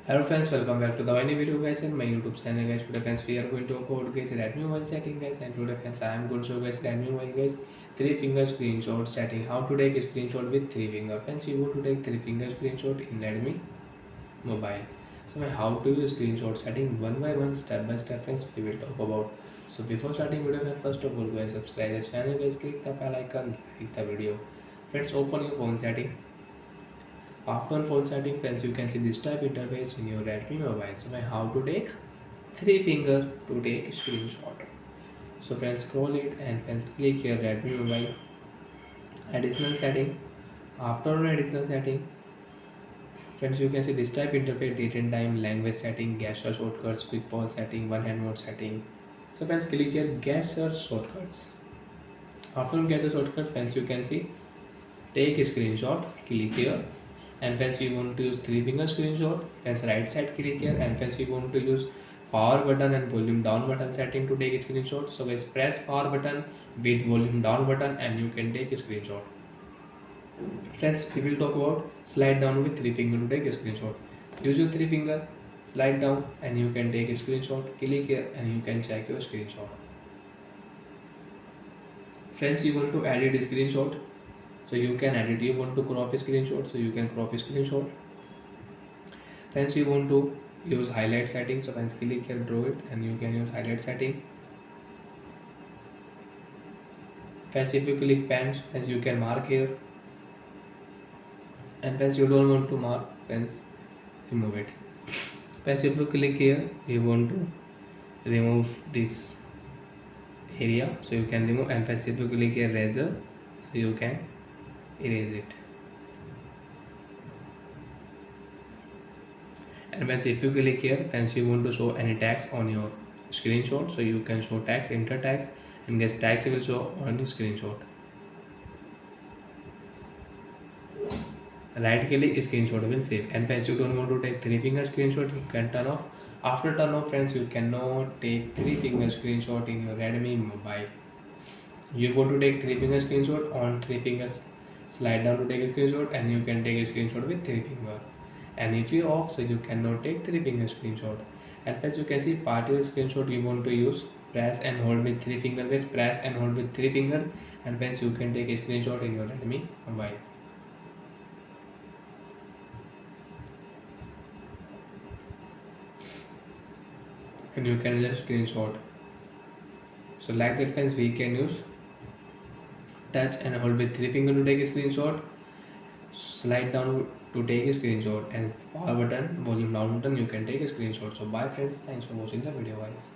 Hello friends, welcome back to the new video guys in my YouTube channel guys. Today friends we are going to talk about guys Redmi mobile setting guys, and today friends I am going to show guys Redmi mobile guys 3 finger screenshot setting. How to take a screenshot with 3 finger. Friends, you want to take 3 finger screenshot in Redmi mobile. So how to use screenshot setting one by one, step by step friends we will talk about. So before starting video friends, first of all go and subscribe the channel guys, click the bell icon, like the video. Friends, open your phone setting. After phone setting friends, you can see this type interface in your Redmi mobile. So how to take 3 finger to take screenshot. So friends, scroll it and friends click here Redmi mobile additional setting. After additional setting friends, you can see this type interface, date and time, language setting, gesture shortcuts, quick pause setting, one hand mode setting. So friends, click here gesture shortcuts. After gesture shortcut friends, you can see take a screenshot, click here. And friends, you want to use 3 finger screenshot, friends right side click here. And friends, you want to use power button and volume down button setting to take a screenshot. So guys, press power button with volume down button and you can take a screenshot. Friends, we will talk about slide down with 3 finger to take a screenshot. Use your 3 finger, slide down and you can take a screenshot. Click here and you can check your screenshot. Friends, you want to edit a screenshot, so you can edit. You want to crop a screenshot, so you can crop a screenshot. Friends, you want to use highlight setting, so friends click here, draw it and you can use highlight setting. Friends, if you click pen, friends you can mark here. And friends, you don't want to mark, friends remove it. Friends, if you click here, you want to remove this area, so you can remove. And friends, if you click here eraser, so you can erase it. And friends, if you click here friends, you want to show any text on your screenshot, so you can show text, enter text, and this text will show on the screenshot. Right click, screenshot will save. And friends, you don't want to take 3 finger screenshot, you can turn off. After turn off friends, you cannot take 3 finger screenshot in your Redmi mobile. You want to take 3 finger screenshot, on 3 fingers slide down to take a screenshot and you can take a screenshot with 3 finger. And if you off, so you cannot take 3 finger screenshot. And first you can see partial screenshot, you want to use press and hold with 3 finger guys, press and hold with 3 finger. And first you can take a screenshot in your Redmi mobile. And you can just screenshot. So like that friends, we can use touch and hold with 3 finger to take a screenshot, slide down to take a screenshot, and power button, volume down button, you can take a screenshot. So bye friends, thanks for watching the video guys.